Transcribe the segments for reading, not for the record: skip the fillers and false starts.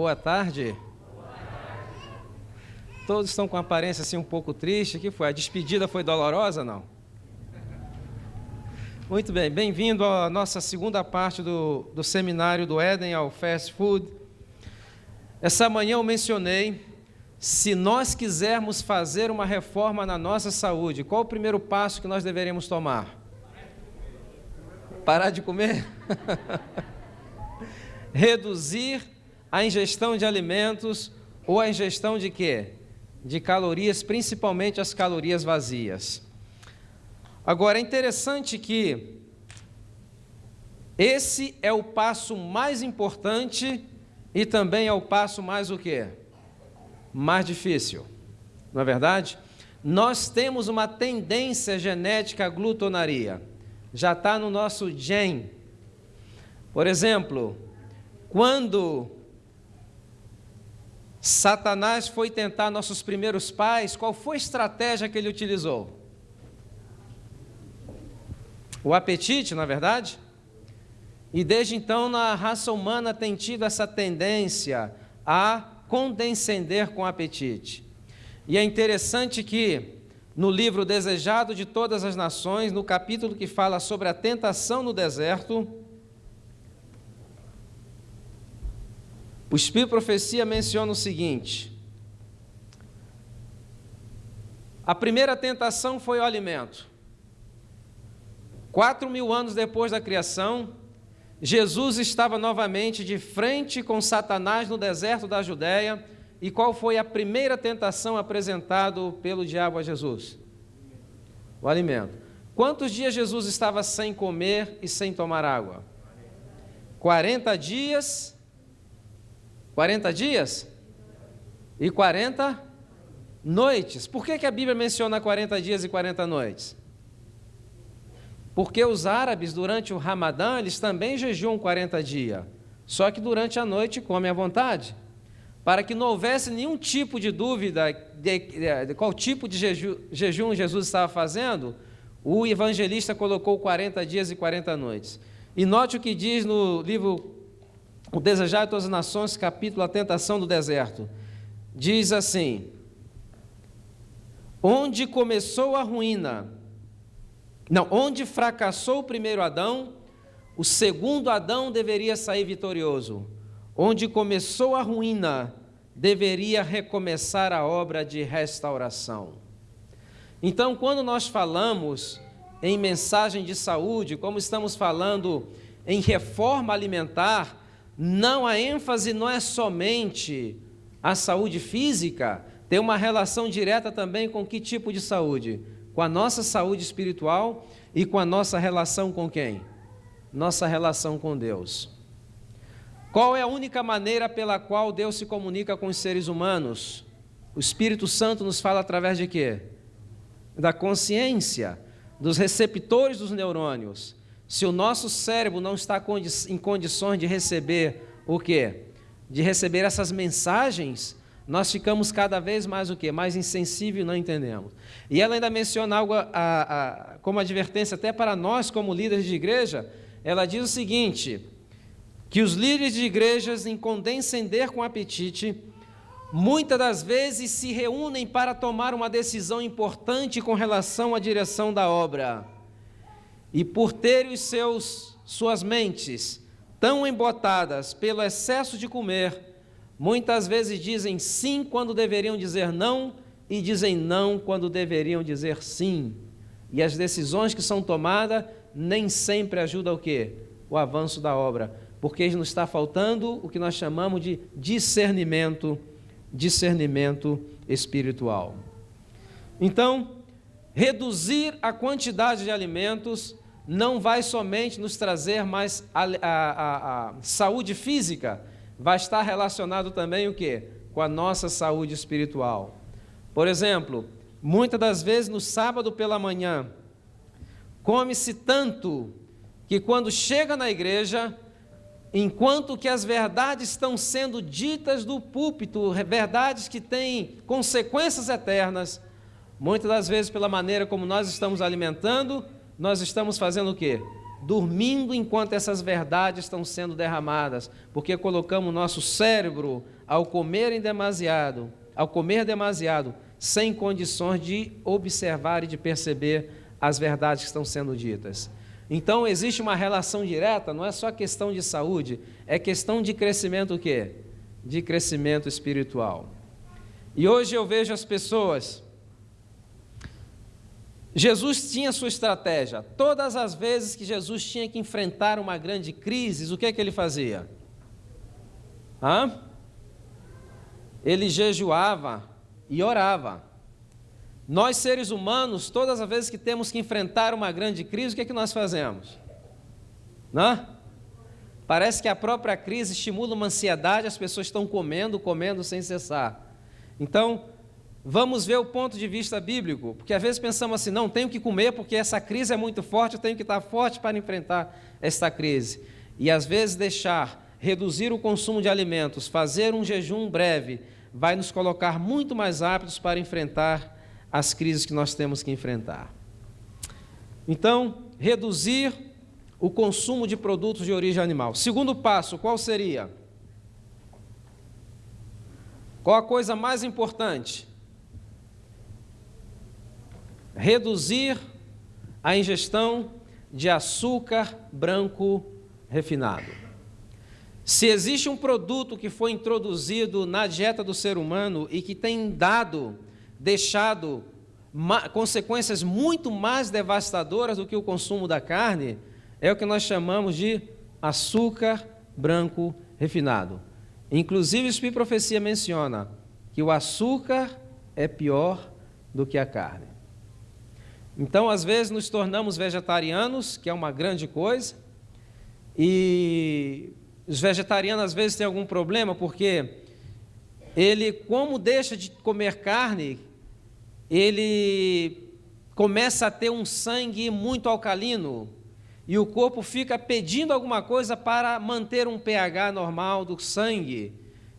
Boa tarde. Todos estão com aparência assim um pouco triste. O que foi? A despedida foi dolorosa, não? Muito bem, bem-vindo à nossa segunda parte do seminário do Éden ao Fast Food. Essa manhã eu mencionei, se nós quisermos fazer uma reforma na nossa saúde, qual o primeiro passo que nós deveríamos tomar? Parar de comer? Reduzir a ingestão de alimentos ou a ingestão de quê? De calorias, principalmente as calorias vazias. Agora, é interessante que esse é o passo mais importante e também é o passo mais o quê? Mais difícil. Não é verdade? Nós temos uma tendência genética à glutonaria. Já está no nosso gene. Por exemplo, quando Satanás foi tentar nossos primeiros pais, qual foi a estratégia que ele utilizou? O apetite, na verdade? E desde então, na raça humana tem tido essa tendência a condescender com o apetite. E é interessante que, no livro Desejado de Todas as Nações, no capítulo que fala sobre a tentação no deserto, o Espírito de Profecia menciona o seguinte: a primeira tentação foi o alimento. 4.000 anos depois da criação, Jesus estava novamente de frente com Satanás no deserto da Judéia. E qual foi a primeira tentação apresentada pelo diabo a Jesus? O alimento. Quantos dias Jesus estava sem comer e sem tomar água? 40 dias. 40 dias? E 40 noites. Por que a Bíblia menciona 40 dias e 40 noites? Porque os árabes, durante o Ramadã, eles também jejuam 40 dias. Só que durante a noite comem à vontade. Para que não houvesse nenhum tipo de dúvida de qual tipo de jejum Jesus estava fazendo, o evangelista colocou 40 dias e 40 noites. E note o que diz no livro O Desejado de Todas as Nações, capítulo A Tentação do Deserto. Diz assim: onde começou a ruína, onde fracassou o primeiro Adão, o segundo Adão deveria sair vitorioso. Onde começou a ruína, deveria recomeçar a obra de restauração. Então, quando nós falamos em mensagem de saúde, como estamos falando em reforma alimentar, a ênfase não é somente a saúde física, tem uma relação direta também com que tipo de saúde? Com a nossa saúde espiritual e com a nossa relação com quem? Nossa relação com Deus. Qual é a única maneira pela qual Deus se comunica com os seres humanos? O Espírito Santo nos fala através de quê? Da consciência, dos receptores dos neurônios. Se o nosso cérebro não está em condições de receber o quê? De receber essas mensagens, nós ficamos cada vez mais o quê? Mais insensíveis e não entendemos. E ela ainda menciona algo como advertência até para nós como líderes de igreja. Ela diz o seguinte: que os líderes de igrejas, em condescender com apetite, muitas das vezes se reúnem para tomar uma decisão importante com relação à direção da obra. E por terem suas mentes tão embotadas pelo excesso de comer, muitas vezes dizem sim quando deveriam dizer não, e dizem não quando deveriam dizer sim. E as decisões que são tomadas nem sempre ajudam o quê? O avanço da obra. Porque nos está faltando o que nós chamamos de discernimento espiritual. Então, reduzir a quantidade de alimentos não vai somente nos trazer mais a saúde física, vai estar relacionado também o quê? Com a nossa saúde espiritual. Por exemplo, muitas das vezes no sábado pela manhã, come-se tanto que quando chega na igreja, enquanto que as verdades estão sendo ditas do púlpito, verdades que têm consequências eternas, muitas das vezes pela maneira como nós estamos alimentando, nós estamos fazendo o quê? dormindo enquanto essas verdades estão sendo derramadas, porque colocamos nosso cérebro ao comer demasiado, sem condições de observar e de perceber as verdades que estão sendo ditas. Então, existe uma relação direta, não é só questão de saúde, é questão de crescimento o quê? De crescimento espiritual. E hoje eu vejo as pessoas... Jesus tinha sua estratégia. Todas as vezes que Jesus tinha que enfrentar uma grande crise, o que é que ele fazia? Ele jejuava e orava. Nós, seres humanos, todas as vezes que temos que enfrentar uma grande crise, o que é que nós fazemos? Parece que a própria crise estimula uma ansiedade, as pessoas estão comendo sem cessar. Então, vamos ver o ponto de vista bíblico, porque às vezes pensamos assim, não, tenho que comer porque essa crise é muito forte, eu tenho que estar forte para enfrentar esta crise. E às vezes reduzir o consumo de alimentos, fazer um jejum breve, vai nos colocar muito mais aptos para enfrentar as crises que nós temos que enfrentar. Então, reduzir o consumo de produtos de origem animal. Segundo passo, qual seria? Qual a coisa mais importante? Reduzir a ingestão de açúcar branco refinado. Se existe um produto que foi introduzido na dieta do ser humano e que tem deixado consequências muito mais devastadoras do que o consumo da carne, é o que nós chamamos de açúcar branco refinado. Inclusive, o Espírito de Profecia menciona que o açúcar é pior do que a carne. Então, às vezes, nos tornamos vegetarianos, que é uma grande coisa, e os vegetarianos, às vezes, têm algum problema, porque ele, como deixa de comer carne, ele começa a ter um sangue muito alcalino, e o corpo fica pedindo alguma coisa para manter um pH normal do sangue.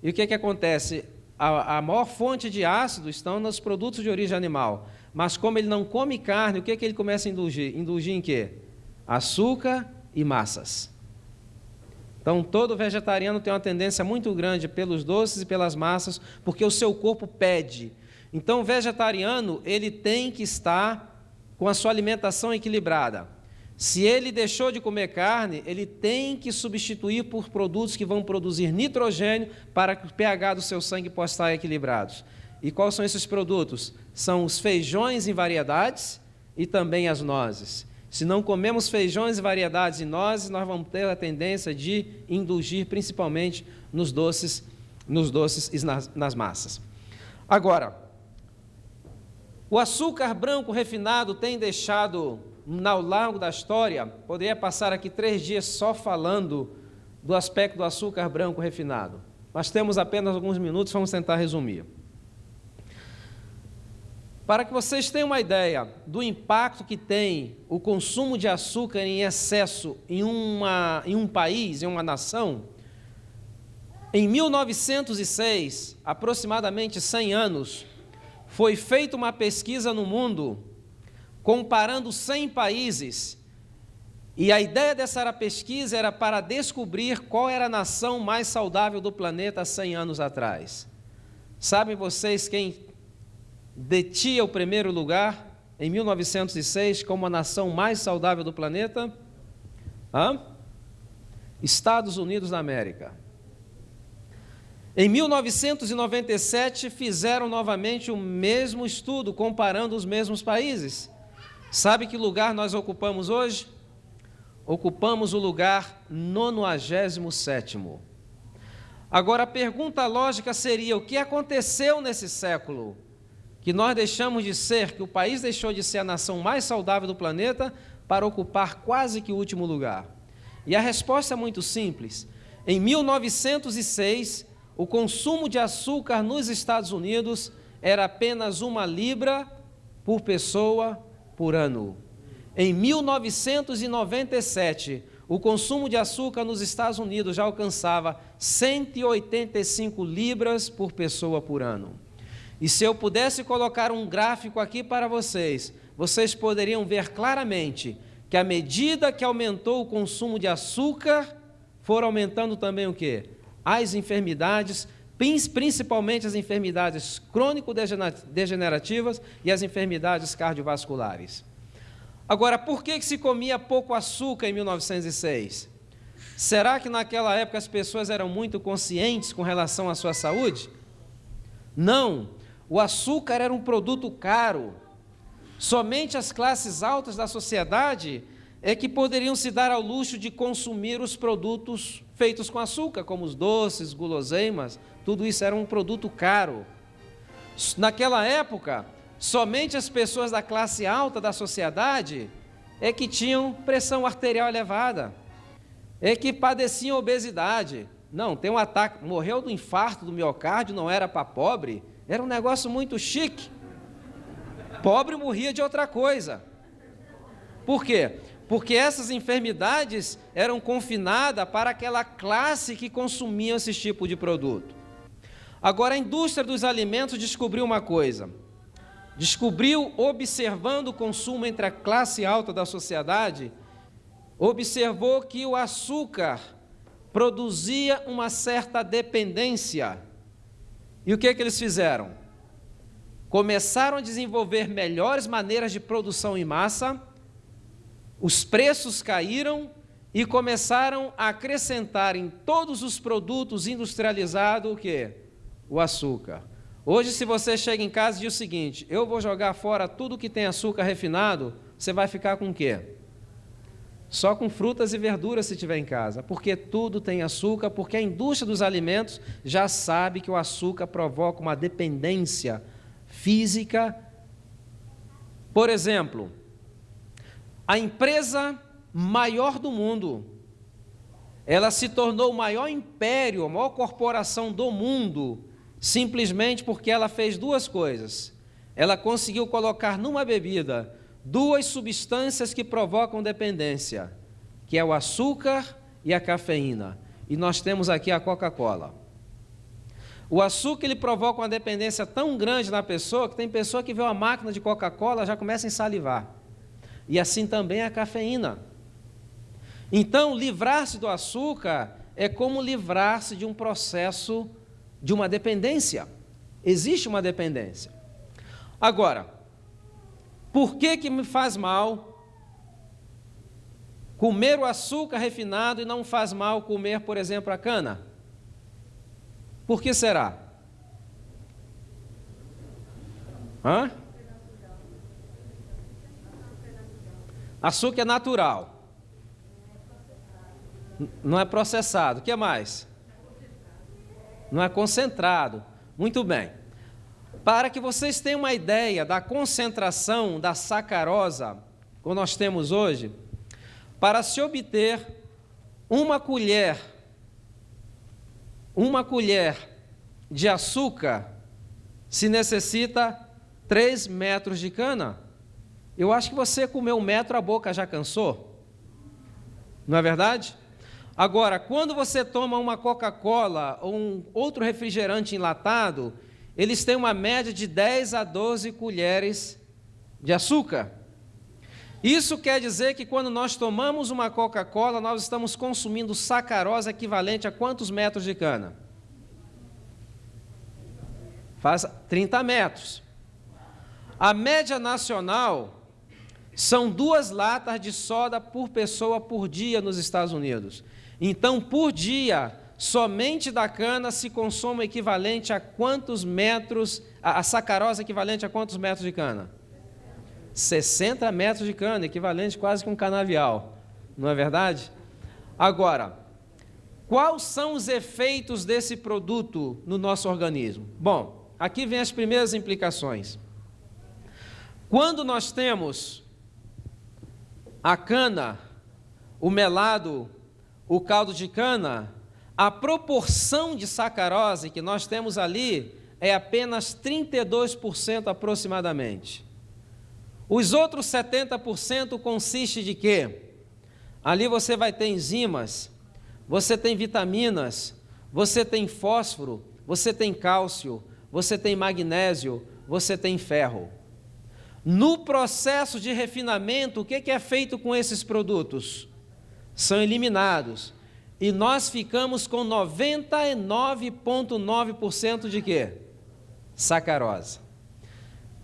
E o que acontece? A maior fonte de ácido estão nos produtos de origem animal. Mas como ele não come carne, o que ele começa a indulgir? Indulgir em quê? Açúcar e massas. Então, todo vegetariano tem uma tendência muito grande pelos doces e pelas massas, porque o seu corpo pede. Então, o vegetariano, ele tem que estar com a sua alimentação equilibrada. Se ele deixou de comer carne, ele tem que substituir por produtos que vão produzir nitrogênio para que o pH do seu sangue possa estar equilibrado. E quais são esses produtos? São os feijões em variedades e também as nozes. Se não comemos feijões e variedades e nozes, nós vamos ter a tendência de indulgir principalmente nos doces e nas massas. Agora, o açúcar branco refinado tem deixado, ao longo da história, poderia passar aqui 3 dias só falando do aspecto do açúcar branco refinado. Mas temos apenas alguns minutos, vamos tentar resumir. Para que vocês tenham uma ideia do impacto que tem o consumo de açúcar em excesso em um país, em uma nação, em 1906, aproximadamente 100 anos, foi feita uma pesquisa no mundo, comparando 100 países, e a ideia dessa pesquisa era para descobrir qual era a nação mais saudável do planeta há 100 anos atrás. Sabem vocês quem detinha o primeiro lugar em 1906 como a nação mais saudável do planeta? Estados Unidos da América. Em 1997 fizeram novamente o mesmo estudo, comparando os mesmos países. Sabe que lugar nós ocupamos hoje? Ocupamos o lugar 97º. Agora a pergunta lógica seria: o que aconteceu nesse século? Que nós deixamos de ser, que o país deixou de ser a nação mais saudável do planeta para ocupar quase que o último lugar? E a resposta é muito simples. Em 1906, o consumo de açúcar nos Estados Unidos era apenas 1 libra por pessoa por ano. Em 1997, o consumo de açúcar nos Estados Unidos já alcançava 185 libras por pessoa por ano. E se eu pudesse colocar um gráfico aqui para vocês, vocês poderiam ver claramente que à medida que aumentou o consumo de açúcar, foram aumentando também o quê? As enfermidades, principalmente as enfermidades crônico-degenerativas e as enfermidades cardiovasculares. Agora, por que se comia pouco açúcar em 1906? Será que naquela época as pessoas eram muito conscientes com relação à sua saúde? Não, o açúcar era um produto caro. Somente as classes altas da sociedade é que poderiam se dar ao luxo de consumir os produtos feitos com açúcar, como os doces, guloseimas, tudo isso era um produto caro. Naquela época, somente as pessoas da classe alta da sociedade é que tinham pressão arterial elevada, é que padeciam obesidade. Não, tem um ataque, morreu do infarto do miocárdio, não era para pobre, era um negócio muito chique. Pobre morria de outra coisa. Por quê? Porque essas enfermidades eram confinadas para aquela classe que consumia esse tipo de produto. Agora, a indústria dos alimentos descobriu uma coisa. Descobriu, observando o consumo entre a classe alta da sociedade, observou que o açúcar produzia uma certa dependência. E o que eles fizeram? Começaram a desenvolver melhores maneiras de produção em massa, os preços caíram e começaram a acrescentar em todos os produtos industrializados o quê? O açúcar. Hoje, se você chega em casa e diz o seguinte, eu vou jogar fora tudo que tem açúcar refinado, você vai ficar com o quê? Só com frutas e verduras se tiver em casa, porque tudo tem açúcar, porque a indústria dos alimentos já sabe que o açúcar provoca uma dependência física. Por exemplo, a empresa maior do mundo, ela se tornou o maior império, a maior corporação do mundo, simplesmente porque ela fez duas coisas. Ela conseguiu colocar numa bebida duas substâncias que provocam dependência, que é o açúcar e a cafeína. E nós temos aqui a Coca-Cola. O açúcar ele provoca uma dependência tão grande na pessoa que tem pessoa que vê uma máquina de Coca-Cola já começa a salivar. E assim também a cafeína. Então, livrar-se do açúcar é como livrar-se de um processo de uma dependência. Existe uma dependência. Agora, por que me faz mal comer o açúcar refinado e não faz mal comer, por exemplo, a cana? Por que será? Açúcar é natural. Não é processado. O que mais? Não é concentrado. Muito bem. Para que vocês tenham uma ideia da concentração da sacarosa que nós temos hoje, para se obter uma colher de açúcar, se necessita 3 metros de cana. Eu acho que você comeu 1 metro, a boca já cansou. Não é verdade? Agora, quando você toma uma Coca-Cola ou um outro refrigerante enlatado, eles têm uma média de 10 a 12 colheres de açúcar. Isso quer dizer que quando nós tomamos uma Coca-Cola, nós estamos consumindo sacarose equivalente a quantos metros de cana? Faz 30 metros. A média nacional são 2 latas de soda por pessoa por dia nos Estados Unidos. Então, por dia, somente da cana se consome equivalente a quantos metros, a sacarose equivalente a quantos metros de cana? 60 metros de cana, equivalente quase que um canavial, não é verdade? Agora, quais são os efeitos desse produto no nosso organismo? Bom, aqui vem as primeiras implicações. Quando nós temos a cana, o melado, o caldo de cana, a proporção de sacarose que nós temos ali é apenas 32% aproximadamente. Os outros 70% consiste de quê? Ali você vai ter enzimas, você tem vitaminas, você tem fósforo, você tem cálcio, você tem magnésio, você tem ferro. No processo de refinamento, o que é feito com esses produtos? São eliminados. E nós ficamos com 99,9% de quê? Sacarose.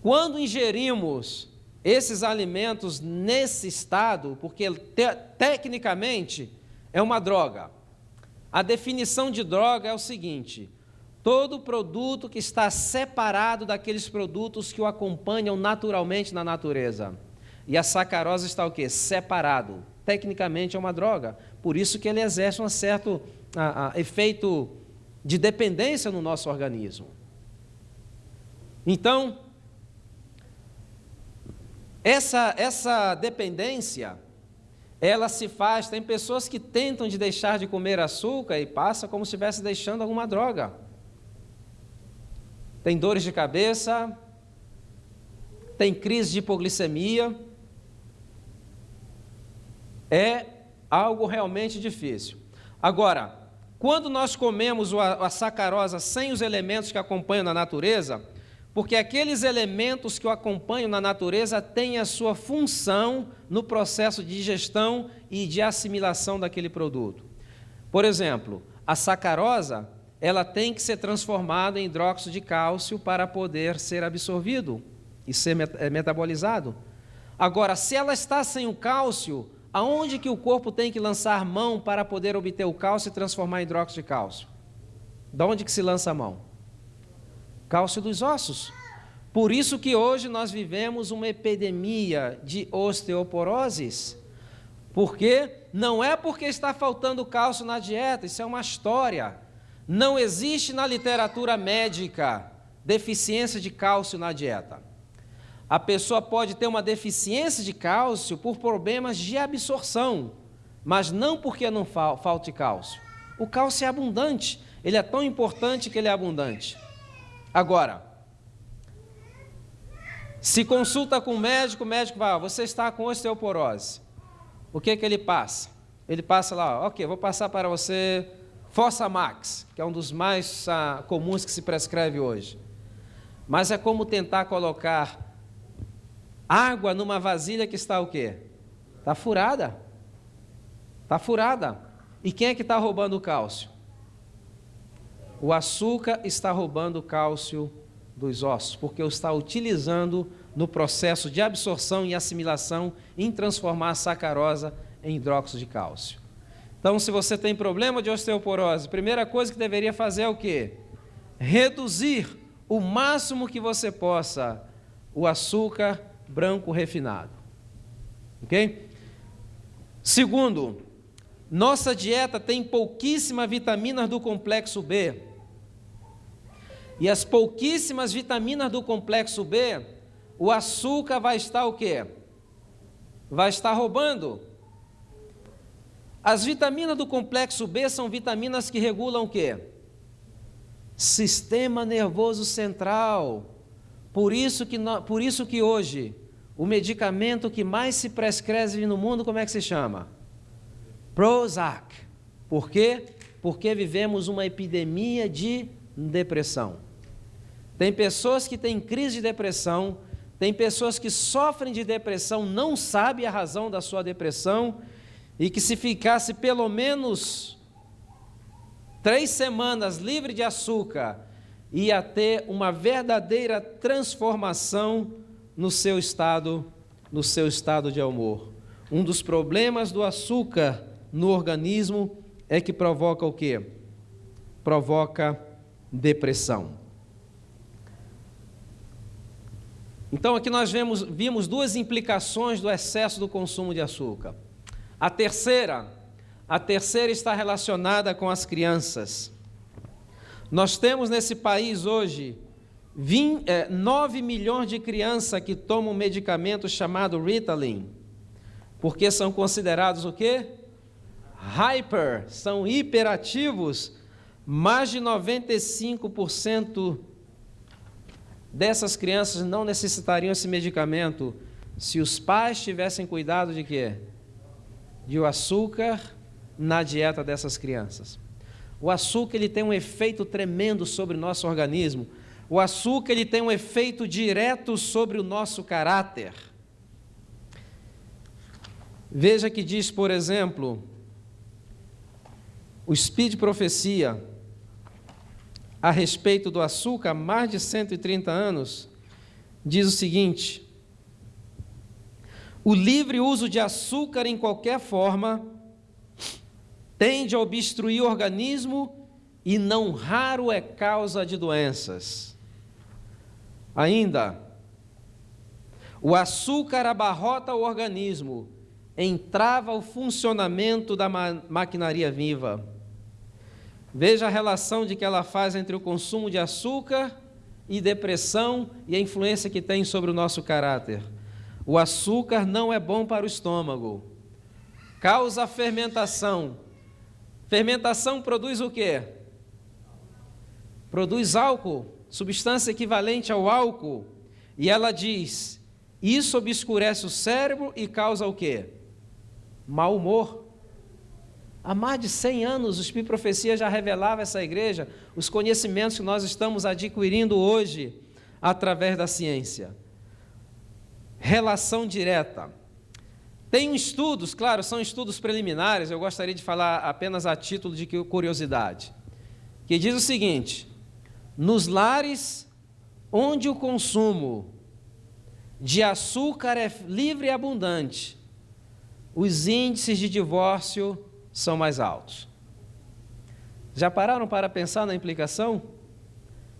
Quando ingerimos esses alimentos nesse estado, porque tecnicamente é uma droga. A definição de droga é o seguinte: todo produto que está separado daqueles produtos que o acompanham naturalmente na natureza. E a sacarose está o quê? Separado. Tecnicamente é uma droga. Por isso que ele exerce um certo efeito de dependência no nosso organismo. Então, essa dependência, ela se faz, tem pessoas que tentam de deixar de comer açúcar e passa como se estivesse deixando alguma droga. Tem dores de cabeça, tem crise de hipoglicemia. É algo realmente difícil. Agora, quando nós comemos a sacarose sem os elementos que acompanham na natureza, porque aqueles elementos que o acompanham na natureza têm a sua função no processo de digestão e de assimilação daquele produto. Por exemplo, a sacarosa, ela tem que ser transformada em hidróxido de cálcio para poder ser absorvido e ser metabolizado. Agora, se ela está sem o cálcio, aonde que o corpo tem que lançar mão para poder obter o cálcio e transformar em hidróxido de cálcio? De onde que se lança a mão? Cálcio dos ossos. Por isso que hoje nós vivemos uma epidemia de osteoporoses. Porque não é porque está faltando cálcio na dieta, isso é uma história. Não existe na literatura médica deficiência de cálcio na dieta. A pessoa pode ter uma deficiência de cálcio por problemas de absorção, mas não porque não falte cálcio. O cálcio é abundante, ele é tão importante que ele é abundante. Agora, se consulta com o médico vai, você está com osteoporose. O que ele passa? Ele passa lá, ok, vou passar para você Fosamax, que é um dos mais comuns que se prescreve hoje. Mas é como tentar colocar água numa vasilha que está o quê? Está furada. Está furada. E quem é que está roubando o cálcio? O açúcar está roubando o cálcio dos ossos, porque o está utilizando no processo de absorção e assimilação em transformar a sacarosa em hidróxido de cálcio. Então, se você tem problema de osteoporose, a primeira coisa que deveria fazer é o quê? Reduzir o máximo que você possa o açúcar branco refinado. Ok? Segundo, nossa dieta tem pouquíssimas vitaminas do complexo B. E as pouquíssimas vitaminas do complexo B, o açúcar vai estar o quê? Vai estar roubando. As vitaminas do complexo B são vitaminas que regulam o quê? Sistema nervoso central. Por isso que hoje, o medicamento que mais se prescreve no mundo, como é que se chama? Prozac. Por quê? Porque vivemos uma epidemia de depressão. Tem pessoas que têm crise de depressão, tem pessoas que sofrem de depressão, não sabem a razão da sua depressão, e que se ficasse pelo menos 3 semanas livre de açúcar, ia ter uma verdadeira transformação no seu estado de humor. Um dos problemas do açúcar no organismo é que provoca o quê? Provoca depressão. Então aqui nós vimos 2 implicações do excesso do consumo de açúcar. A terceira está relacionada com as crianças. Nós temos nesse país hoje 9 milhões de crianças que tomam um medicamento chamado Ritalin, porque são considerados o quê? São hiperativos. Mais de 95% dessas crianças não necessitariam esse medicamento se os pais tivessem cuidado de quê? De o açúcar na dieta dessas crianças. O açúcar ele tem um efeito tremendo sobre o nosso organismo, O açúcar ele tem um efeito direto sobre o nosso caráter. Veja que diz, por exemplo, o Speed Profecia, a respeito do açúcar, há mais de 130 anos, diz o seguinte: o livre uso de açúcar em qualquer forma tende a obstruir o organismo e não raro é causa de doenças. Ainda, o açúcar abarrota o organismo, entrava o funcionamento da maquinaria viva. Veja a relação de que ela faz entre o consumo de açúcar e depressão e a influência que tem sobre o nosso caráter. O açúcar não é bom para o estômago, causa fermentação. Fermentação produz o quê? Produz álcool, substância equivalente ao álcool. E ela diz, isso obscurece o cérebro e causa o quê? Mau humor. Há mais de 100 anos, o Speed Profecia já revelava a essa igreja os conhecimentos que nós estamos adquirindo hoje através da ciência. Relação direta. Tem estudos, claro, são estudos preliminares, eu gostaria de falar apenas a título de curiosidade, que diz o seguinte: nos lares onde o consumo de açúcar é livre e abundante, os índices de divórcio são mais altos. Já pararam para pensar na implicação?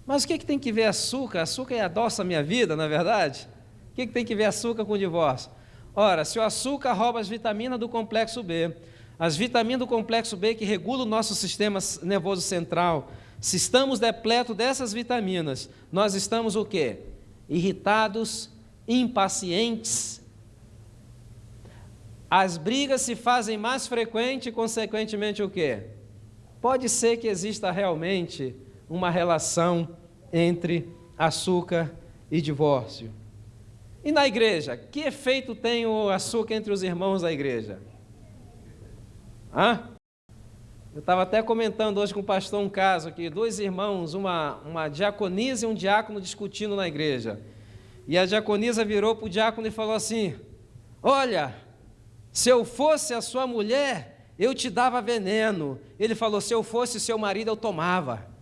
Mas o que tem que ver açúcar? Açúcar adoça a minha vida, não é verdade? O que tem que ver açúcar com divórcio? Ora, se o açúcar rouba as vitaminas do complexo B, as vitaminas do complexo B que regulam o nosso sistema nervoso central, se estamos depletos dessas vitaminas, nós estamos o quê? Irritados, impacientes. As brigas se fazem mais frequentes e, consequentemente, o quê? Pode ser que exista realmente uma relação entre açúcar e divórcio. E na igreja, que efeito tem o açúcar entre os irmãos da igreja? Eu estava até comentando hoje com o pastor um caso aqui, dois irmãos, uma diaconisa e um diácono discutindo na igreja. E a diaconisa virou para o diácono e falou assim: olha, se eu fosse a sua mulher, eu te dava veneno. Ele falou: se eu fosse seu marido, eu tomava.